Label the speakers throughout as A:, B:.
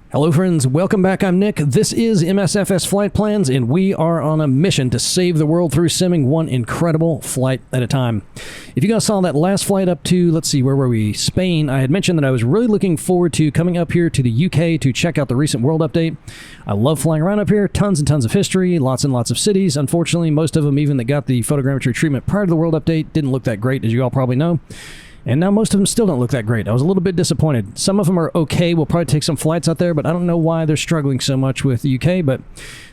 A: Hello friends, welcome back. I'm Nick. This is MSFS Flight Plans, and we are on a mission to save the world through simming one incredible flight at a time. If you guys saw that last flight up to, let's see, where were we? Spain, I had mentioned that I was really looking forward to coming up here to the UK to check out the recent world update. I love flying around up here, tons and tons of history, lots and lots of cities. Unfortunately, most of them, even that got the photogrammetry treatment prior to the world update, didn't look that great, as you all probably know. And now most of them still don't look that great. I was a little bit disappointed. Some of them are okay. We'll probably take some flights out there, but I don't know why they're struggling so much with the UK. But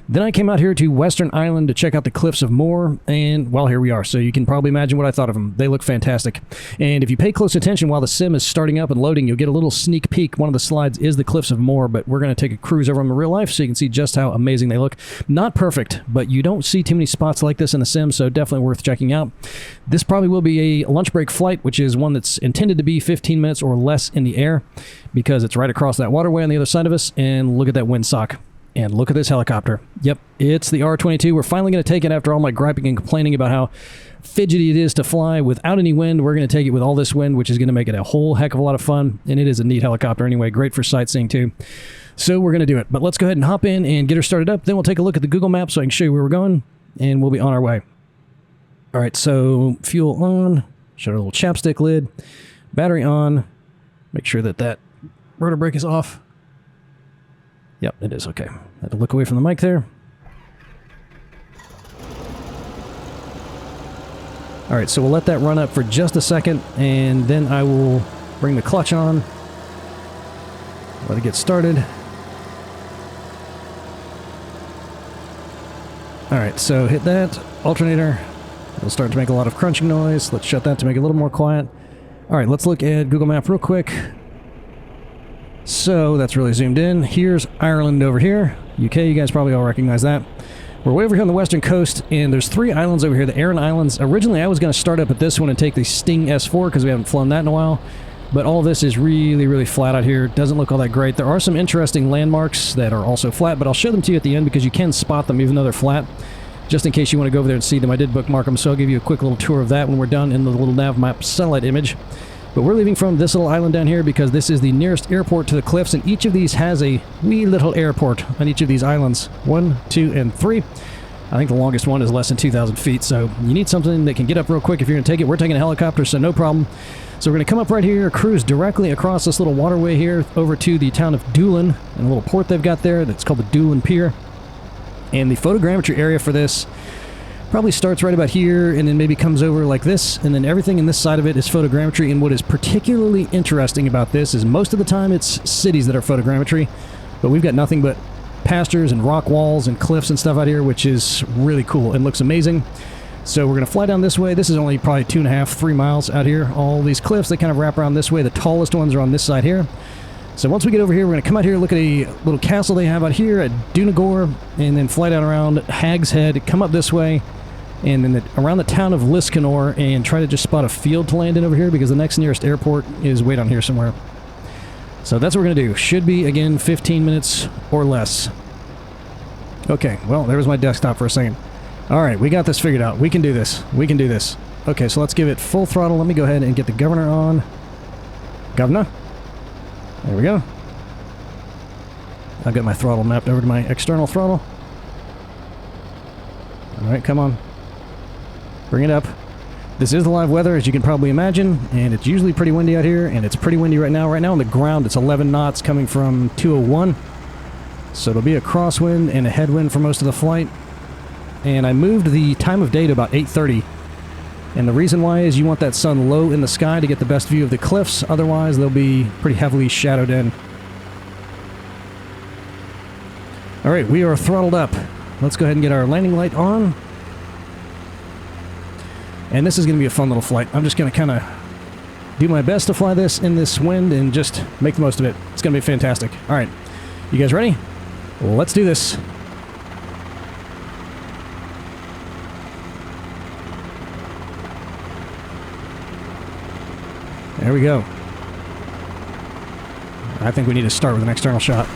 A: then I came out here to Western Ireland to check out the Cliffs of Moher, and, well, here we are. So you can probably imagine what I thought of them. They look fantastic. And if you pay close attention while the sim is starting up and loading, you'll get a little sneak peek. One of the slides is the Cliffs of Moher, but we're going to take a cruise over them in real life so you can see just how amazing they look. Not perfect, but you don't see too many spots like this in the sim, so definitely worth checking out. This probably will be a lunch break flight, which is one that's intended to be 15 minutes or less in the air because it's right across that waterway on the other side of us. And look at that windsock. And look at this helicopter. Yep, it's the R22. We're finally going to take it after all my griping and complaining about how fidgety it is to fly without any wind. We're going to take it with all this wind, which is going to make it a whole heck of a lot of fun. And it is a neat helicopter anyway. Great for sightseeing too. So we're going to do it. But let's go ahead and hop in and get her started up. Then we'll take a look at the Google map so I can show you where we're going. And we'll be on our way. All right, so fuel on. Shut our little chapstick lid. Battery on. Make sure that that rotor brake is off. Yep, it is. Okay. Had to look away from the mic there. All right, so we'll let that run up for just a second, and then I will bring the clutch on. Let it get started. All right, so hit that. Alternator. It'll start to make a lot of crunching noise. Let's shut that to make it a little more quiet. All right, let's look at Google Map real quick. So that's really zoomed in. Here's Ireland over here. UK, you guys probably all recognize that. We're way over here on the western coast, and there's 3 islands over here, the Aran Islands. Originally, I was going to start up at this one and take the Sting S4 because we haven't flown that in a while. But all this is really, really flat out here. Doesn't look all that great. There are some interesting landmarks that are also flat, but I'll show them to you at the end because you can spot them even though they're flat. Just in case you want to go over there and see them, I did bookmark them, so I'll give you a quick little tour of that when we're done in the little NavMap satellite image. But we're leaving from this little island down here because this is the nearest airport to the cliffs, and each of these has a wee little airport on each of these islands. 1, 2, and 3. I think the longest one is less than 2,000 feet, so you need something that can get up real quick if you're going to take it. We're taking a helicopter, so no problem. So we're going to come up right here, cruise directly across this little waterway here over to the town of Doolin, and a little port they've got there that's called the Doolin Pier. And the photogrammetry area for this probably starts right about here and then maybe comes over like this, and then everything in this side of it is photogrammetry. And what is particularly interesting about this is most of the time it's cities that are photogrammetry, but we've got nothing but pastures and rock walls and cliffs and stuff out here, which is really cool and looks amazing. So we're going to fly down this way. This is only probably 2.5, 3 miles out here. All these cliffs, they kind of wrap around this way. The tallest ones are on this side here. So once we get over here, we're going to come out here, look at a little castle they have out here at Donegal, and then fly down around Hag's Head, come up this way, and then around the town of Liscannor, and try to just spot a field to land in over here because the next nearest airport is way down here somewhere. So that's what we're going to do. Should be, again, 15 minutes or less. Okay, well, there was my desktop for a second. All right, we got this figured out. We can do this. We can do this. Okay, so let's give it full throttle. Let me go ahead and get the governor on. Governor. There we go. I've got my throttle mapped over to my external throttle. All right, come on. Bring it up. This is the live weather, as you can probably imagine, and it's usually pretty windy out here, and it's pretty windy right now. Right now on the ground, it's 11 knots coming from 201. So it'll be a crosswind and a headwind for most of the flight. And I moved the time of day to about 8:30. And the reason why is you want that sun low in the sky to get the best view of the cliffs. Otherwise, they'll be pretty heavily shadowed in. All right, we are throttled up. Let's go ahead and get our landing light on. And this is going to be a fun little flight. I'm just going to kind of do my best to fly this in this wind and just make the most of it. It's going to be fantastic. All right, you guys ready? Well, let's do this. There we go. I think we need to start with an external shot.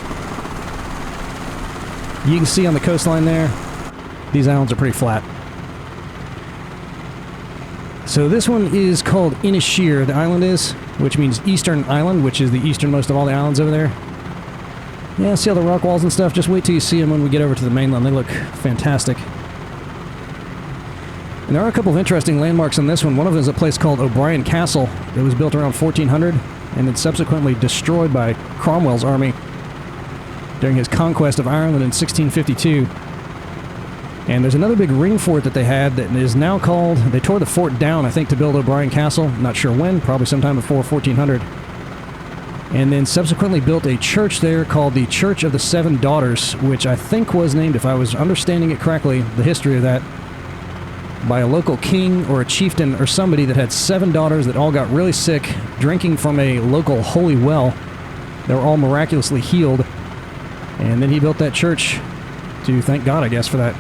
A: You can see on the coastline there, these islands are pretty flat. So this one is called Inisheer, the island is, which means Eastern Island, which is the easternmost of all the islands over there. Yeah, see all the rock walls and stuff? Just wait till you see them when we get over to the mainland. They look fantastic. And there are a couple of interesting landmarks on this one. One of them is a place called O'Brien Castle. It was built around 1400 and then subsequently destroyed by Cromwell's army during his conquest of Ireland in 1652. And there's another big ring fort that they had that is now called... They tore the fort down, I think, to build O'Brien Castle. Not sure when, probably sometime before 1400. And then subsequently built a church there called the Church of the Seven Daughters, which I think was named, if I was understanding it correctly, the history of that, by a local king or a chieftain or somebody that had 7 daughters that all got really sick drinking from a local holy well. They were all miraculously healed. And then he built that church to thank God, I guess, for that.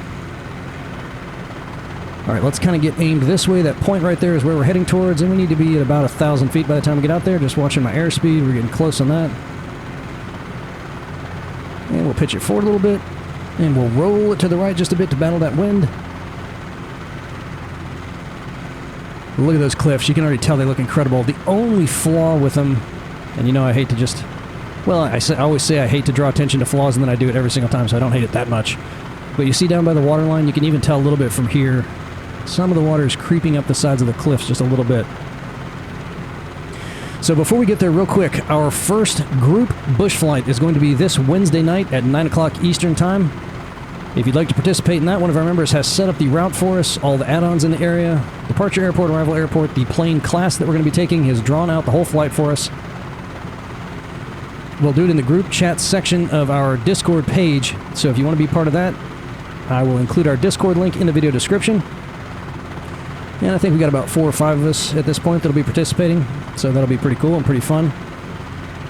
A: Alright, let's kind of get aimed this way. That point right there is where we're heading towards, and we need to be at about 1,000 feet by the time we get out there. Just watching my airspeed. We're getting close on that. And we'll pitch it forward a little bit. And we'll roll it to the right just a bit to battle that wind. Look at those cliffs. You can already tell they look incredible. The only flaw with them, and you know I hate to just... Well, I always say I hate to draw attention to flaws, and then I do it every single time, so I don't hate it that much. But you see down by the waterline, you can even tell a little bit from here. Some of the water is creeping up the sides of the cliffs just a little bit. So before we get there real quick, our first group bush flight is going to be this Wednesday night at 9 o'clock Eastern Time. If you'd like to participate in that, one of our members has set up the route for us, all the add-ons in the area, departure airport, arrival airport, the plane class that we're going to be taking has drawn out the whole flight for us. We'll do it in the group chat section of our Discord page, so if you want to be part of that, I will include our Discord link in the video description. And I think we got about 4 or 5 of us at this point that'll be participating, so that'll be pretty cool and pretty fun.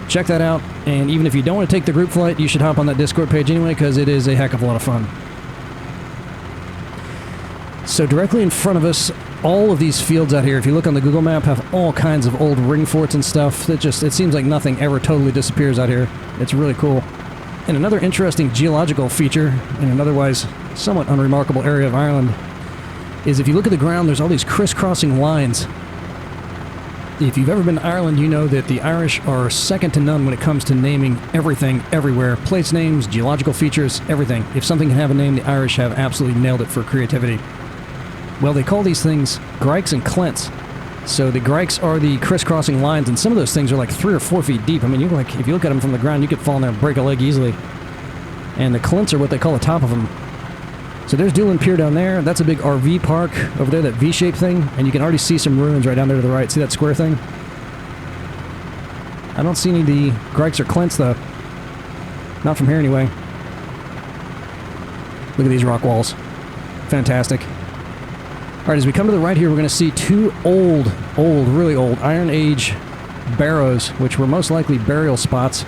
A: Check that out, and even if you don't want to take the group flight, you should hop on that Discord page anyway, because it is a heck of a lot of fun. So directly in front of us, all of these fields out here, if you look on the Google map, have all kinds of old ring forts and stuff. That just, it seems like nothing ever totally disappears out here. It's really cool. And another interesting geological feature in an otherwise somewhat unremarkable area of Ireland is if you look at the ground, there's all these crisscrossing lines. If you've ever been to Ireland, you know that the Irish are second to none when it comes to naming everything, everywhere. Place names, geological features, everything. If something can have a name, the Irish have absolutely nailed it for creativity. Well, they call these things grikes and clints. So the grikes are the crisscrossing lines, and some of those things are like 3 or 4 feet deep. I mean, if you look at them from the ground, you could fall in there and break a leg easily. And the clints are what they call the top of them. So there's Doolin Pier down there. That's a big RV park over there, that V-shaped thing. And you can already see some ruins right down there to the right. See that square thing? I don't see any of the grikes or clints, though. Not from here, anyway. Look at these rock walls. Fantastic. Alright, as we come to the right here, we're going to see 2 really old Iron Age barrows, which were most likely burial spots.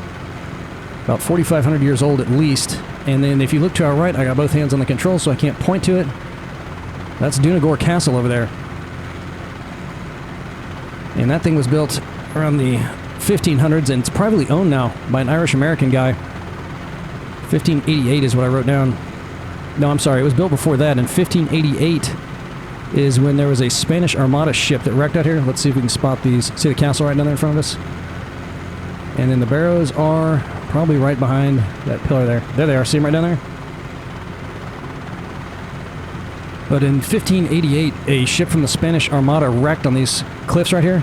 A: About 4,500 years old at least. And then if you look to our right, I got both hands on the controls, so I can't point to it. That's Donegal Castle over there. And that thing was built around the 1500s, and it's privately owned now by an Irish-American guy. 1588 is what I wrote down. No, I'm sorry, it was built before that. In 1588 is when there was a Spanish Armada ship that wrecked out here. Let's see if we can spot these. See the castle right down there in front of us? And then the barrows are probably right behind that pillar there. There they are. See them right down there? But in 1588, a ship from the Spanish Armada wrecked on these cliffs right here.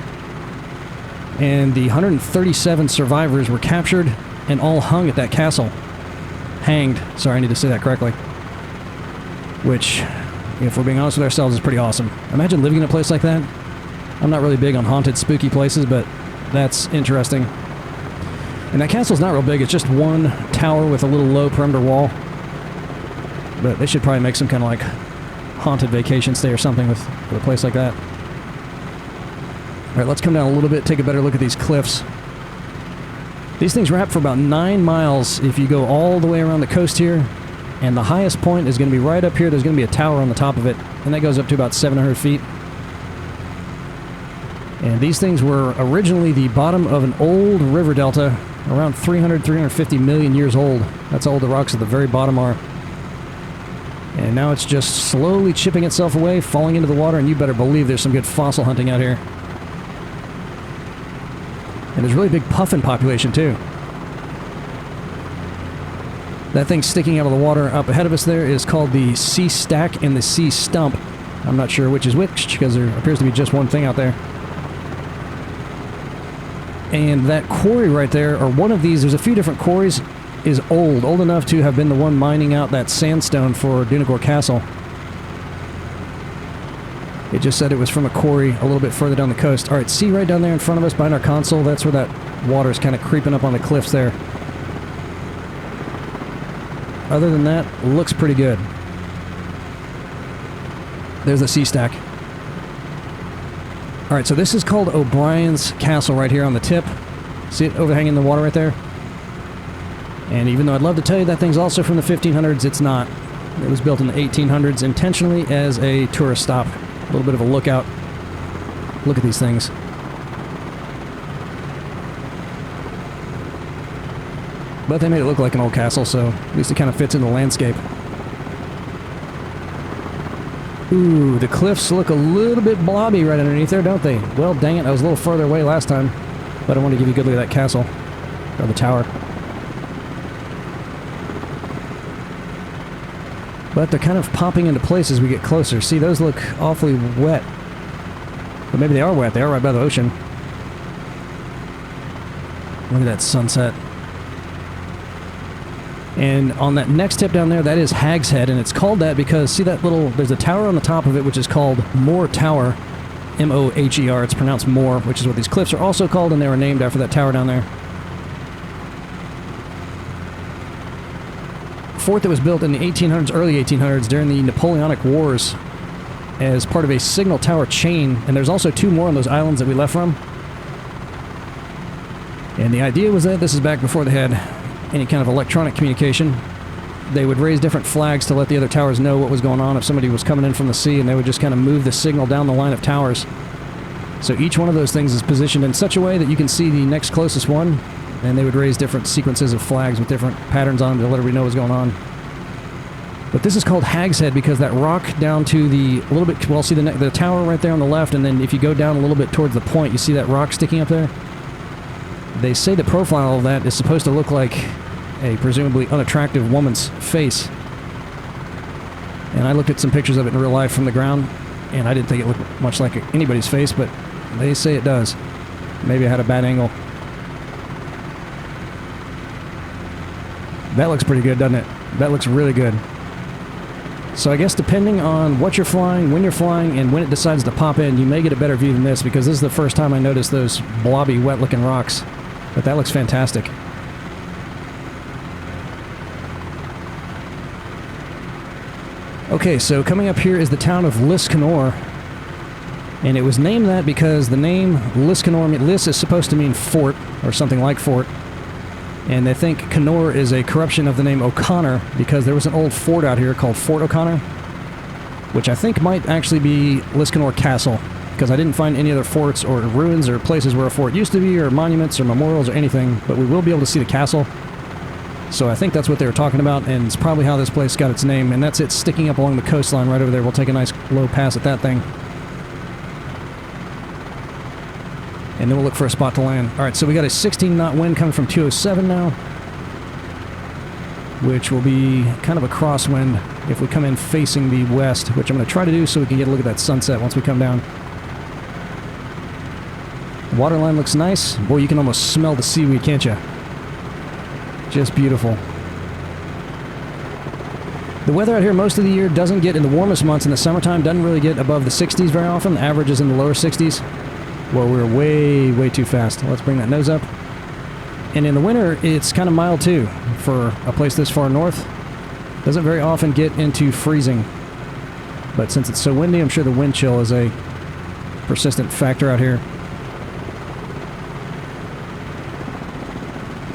A: And the 137 survivors were captured and all hung at that castle. Hanged. Sorry, I need to say that correctly. Which, if we're being honest with ourselves, is pretty awesome. Imagine living in a place like that. I'm not really big on haunted, spooky places, but that's interesting. And that castle's not real big. It's just one tower with a little low perimeter wall. But they should probably make some kind of like haunted vacation stay or something with a place like that. Alright, let's come down a little bit, take a better look at these cliffs. These things wrap for about 9 miles if you go all the way around the coast here. And the highest point is going to be right up here. There's going to be a tower on the top of it. And that goes up to about 700 feet. And these things were originally the bottom of an old river delta, around 350 million years old. That's how old the rocks at the very bottom are. And now it's just slowly chipping itself away, falling into the water, and you better believe there's some good fossil hunting out here. And there's a really big puffin population, too. That thing sticking out of the water up ahead of us there is called the Sea Stack and the Sea Stump. I'm not sure which is which, because there appears to be just one thing out there. And that quarry right there, or one of these, there's a few different quarries, is old enough to have been the one mining out that sandstone for Dunagore Castle. It just said it was from a quarry a little bit further down the coast. Alright, see right down there in front of us behind our console? That's where that water's kind of creeping up on the cliffs there. Other than that, looks pretty good. There's the Sea Stack. Alright, so this is called O'Brien's Castle right here on the tip. See it overhanging the water right there? And even though I'd love to tell you that thing's also from the 1500s, it's not. It was built in the 1800s intentionally as a tourist stop. A little bit of a lookout. Look at these things. But they made it look like an old castle, so at least it kind of fits in the landscape. Ooh, the cliffs look a little bit blobby right underneath there, don't they? Well, dang it, I was a little further away last time. But I want to give you a good look at that castle. Or the tower. But they're kind of popping into place as we get closer. See, those look awfully wet. But maybe they are wet. They are right by the ocean. Look at that sunset. And on that next tip down there, that is Hag's Head, and it's called that because, see that little, there's a tower on the top of it, which is called Moher Tower. M-O-H-E-R, it's pronounced Moher, which is what these cliffs are also called, and they were named after that tower down there. Fort that was built in the 1800s, early 1800s, during the Napoleonic Wars as part of a signal tower chain, and there's also two more on those islands that we left from. And the idea was that this is back before they had any kind of electronic communication. They would raise different flags to let the other towers know what was going on if somebody was coming in from the sea, and they would just kind of move the signal down the line of towers. So each one of those things is positioned in such a way that you can see the next closest one, and they would raise different sequences of flags with different patterns on them to let everybody know what's going on. But this is called Hag's Head because that rock down to the little bit, well, see the tower right there on the left, and then if you go down a little bit towards the point, you see that rock sticking up there? They say the profile of that is supposed to look like a presumably unattractive woman's face. And I looked at some pictures of it in real life from the ground, and I didn't think it looked much like anybody's face, but they say it does. Maybe I had a bad angle. That looks pretty good, doesn't it? That looks really good. So I guess depending on what you're flying, when you're flying, and when it decides to pop in, you may get a better view than this, because this is the first time I noticed those blobby, wet-looking rocks. But that looks fantastic. Okay, so coming up here is the town of Liscannor. And it was named that because the name Liscannor, Lis is supposed to mean fort, or something like fort. And they think Cannor is a corruption of the name O'Connor, because there was an old fort out here called Fort O'Connor, which I think might actually be Liscannor Castle, because I didn't find any other forts or ruins or places where a fort used to be, or monuments or memorials or anything, but we will be able to see the castle. So I think that's what they were talking about, and it's probably how this place got its name, and that's it sticking up along the coastline right over there. We'll take a nice low pass at that thing. And then we'll look for a spot to land. Alright, so we got a 16-knot wind coming from 207 now, which will be kind of a crosswind if we come in facing the west, which I'm going to try to do so we can get a look at that sunset once we come down. The waterline looks nice. Boy, you can almost smell the seaweed, can't you? Just beautiful. The weather out here most of the year doesn't get, in the warmest months in the summertime, doesn't really get above the 60s very often. The average is in the lower 60s. Well, we're way, way too fast. Let's bring that nose up. And in the winter, it's kind of mild too for a place this far north. Doesn't very often get into freezing. But since it's so windy, I'm sure the wind chill is a persistent factor out here.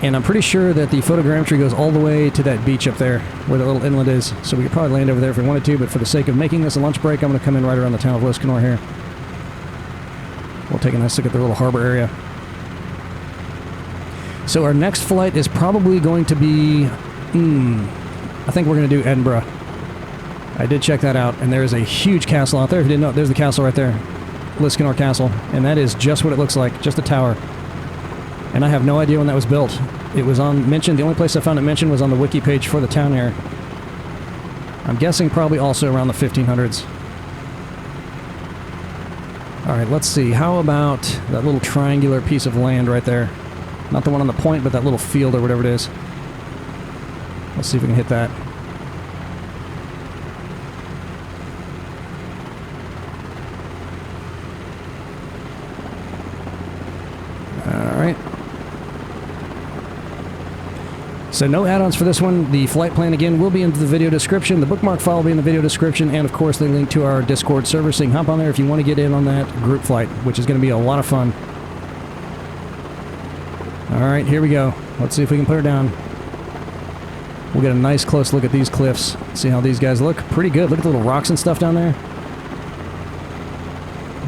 A: And I'm pretty sure that the photogrammetry goes all the way to that beach up there, where the little inlet is. So we could probably land over there if we wanted to, but for the sake of making this a lunch break, I'm going to come in right around the town of Liscannor here. We'll take a nice look at the little harbor area. So our next flight is probably going to be... I think we're going to do Edinburgh. I did check that out, and there is a huge castle out there. If you didn't know, there's the castle right there. Liscannor Castle. And that is just what it looks like, just a tower. And I have no idea when that was built. It was mentioned, the only place I found it mentioned was on the wiki page for the town here. I'm guessing probably also around the 1500s. Alright, let's see. How about that little triangular piece of land right there? Not the one on the point, but that little field or whatever it is. Let's see if we can hit that. Alright. So no add-ons for this one. The flight plan, again, will be in the video description. The bookmark file will be in the video description. And, of course, the link to our Discord server. So you can hop on there if you want to get in on that group flight, which is going to be a lot of fun. Alright, here we go. Let's see if we can put her down. We'll get a nice close look at these cliffs. See how these guys look. Pretty good. Look at the little rocks and stuff down there.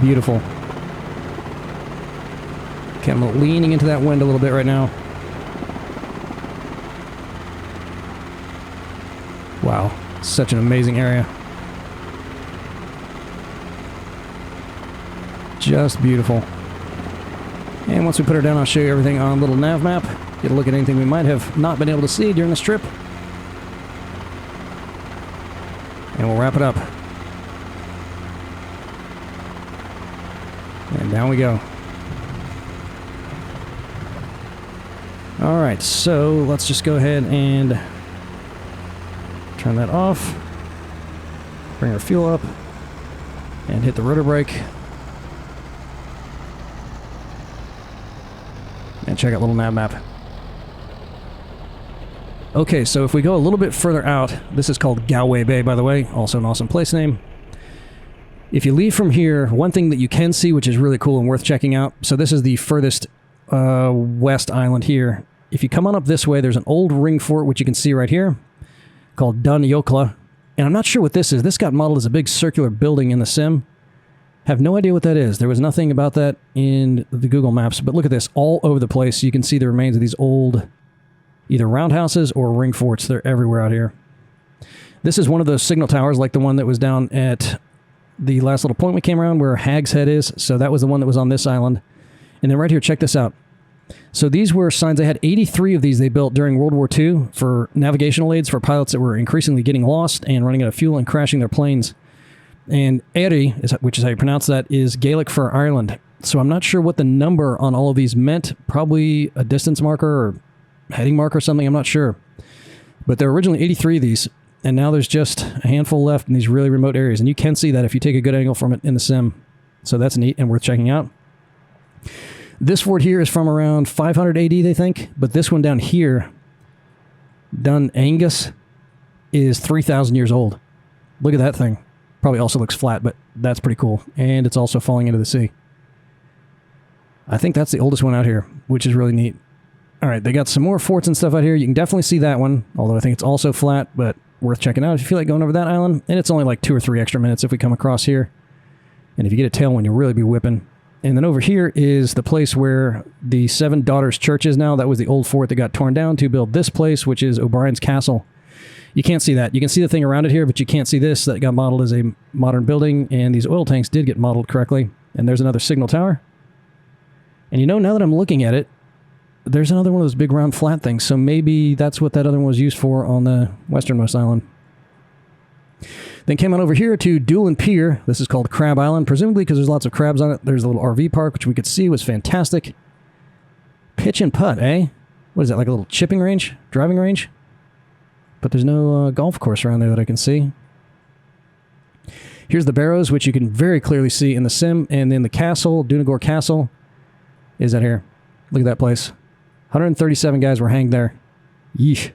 A: Beautiful. Okay, I'm leaning into that wind a little bit right now. Wow, such an amazing area. Just beautiful. And once we put her down, I'll show you everything on little NavMap. Get a look at anything we might have not been able to see during this trip. And we'll wrap it up. And down we go. Alright, so let's just go ahead and turn that off. Bring our fuel up. And hit the rotor brake. And check out little NavMap. Okay, so if we go a little bit further out, this is called Galway Bay, by the way, also an awesome place name. If you leave from here, one thing that you can see, which is really cool and worth checking out, so this is the furthest west island here. If you come on up this way, there's an old ring fort, which you can see right here, called Dun Iocla. And I'm not sure what this is. This got modeled as a big circular building in the sim. Have no idea what that is. There was nothing about that in the Google Maps, but look at this. All over the place, you can see the remains of these old either roundhouses or ring forts. They're everywhere out here. This is one of those signal towers, like the one that was down at the last little point we came around where Hag's Head is. So that was the one that was on this island. And then right here, check this out. So these were signs. They had 83 of these they built during World War II for navigational aids for pilots that were increasingly getting lost and running out of fuel and crashing their planes. And Éire, which is how you pronounce that, is Gaelic for Ireland. So I'm not sure what the number on all of these meant. Probably a distance marker or heading marker or something. I'm not sure. But there were originally 83 of these, and now there's just a handful left in these really remote areas. And you can see that if you take a good angle from it in the sim. So that's neat and worth checking out. This fort here is from around 500 AD, they think. But this one down here, Dun Angus, is 3,000 years old. Look at that thing. Probably also looks flat, but that's pretty cool. And it's also falling into the sea. I think that's the oldest one out here, which is really neat. All right, they got some more forts and stuff out here. You can definitely see that one, although I think it's also flat, but worth checking out if you feel like going over that island. And it's only like 2 or 3 extra minutes if we come across here. And if you get a tailwind, you'll really be whipping. And then over here is the place where the Seven Daughters Church is now. That was the old fort that got torn down to build this place, which is O'Brien's Castle. You can't see that. You can see the thing around it here, but you can't see this that got modeled as a modern building, and these oil tanks did get modeled correctly. And there's another signal tower. And you know, now that I'm looking at it, there's another one of those big round flat things, so maybe that's what that other one was used for on the westernmost island. Then came on over here to Doolin Pier. This is called Crab Island, presumably because there's lots of crabs on it. There's a little RV park, which we could see was fantastic. Pitch and putt, eh? What is that, like a little chipping range? Driving range? But there's no golf course around there that I can see. Here's the Barrows, which you can very clearly see in the sim. And then the castle, Donegal Castle, is out here. Look at that place. 137 guys were hanged there. Yeesh.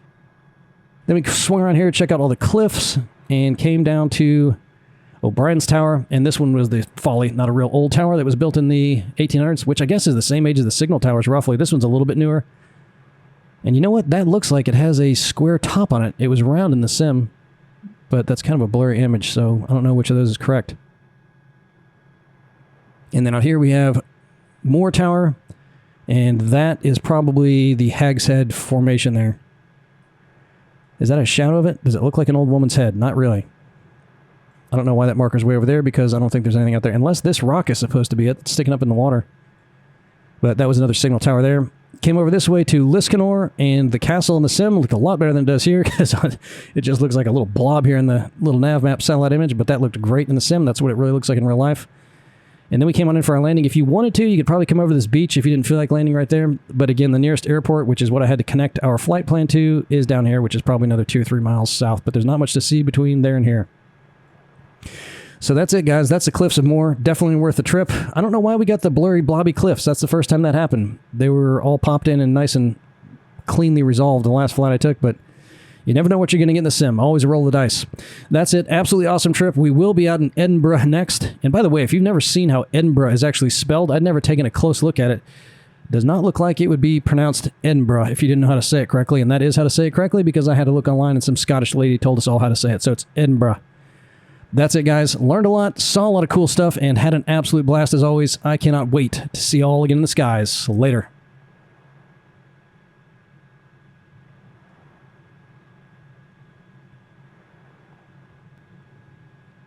A: Then we swung around here to check out all the cliffs and came down to O'Brien's Tower. And this one was the Folly, not a real old tower that was built in the 1800s, which I guess is the same age as the signal towers, roughly. This one's a little bit newer. And you know what? That looks like it has a square top on it. It was round in the sim, but that's kind of a blurry image, so I don't know which of those is correct. And then out here we have Moore Tower, and that is probably the Hag's Head formation there. Is that a shadow of it? Does it look like an old woman's head? Not really. I don't know why that marker's way over there, because I don't think there's anything out there, unless this rock is supposed to be it, sticking up in the water. But that was another signal tower there. Came over this way to Liscanor, and the castle in the sim looked a lot better than it does here, because it just looks like a little blob here in the little NavMap satellite image, but that looked great in the sim. That's what it really looks like in real life. And then we came on in for our landing. If you wanted to, you could probably come over this beach if you didn't feel like landing right there. But again, the nearest airport, which is what I had to connect our flight plan to, is down here, which is probably another 2 or 3 miles south. But there's not much to see between there and here. So that's it, guys. That's the Cliffs of Moher. Definitely worth the trip. I don't know why we got the blurry, blobby cliffs. That's the first time that happened. They were all popped in and nice and cleanly resolved the last flight I took, but you never know what you're going to get in the sim. Always roll the dice. That's it. Absolutely awesome trip. We will be out in Edinburgh next. And by the way, if you've never seen how Edinburgh is actually spelled, I'd never taken a close look at it. Does not look like it would be pronounced Edinburgh if you didn't know how to say it correctly. And that is how to say it correctly, because I had to look online and some Scottish lady told us all how to say it. So it's Edinburgh. That's it, guys. Learned a lot, saw a lot of cool stuff, and had an absolute blast as always. I cannot wait to see you all again in the skies. Later.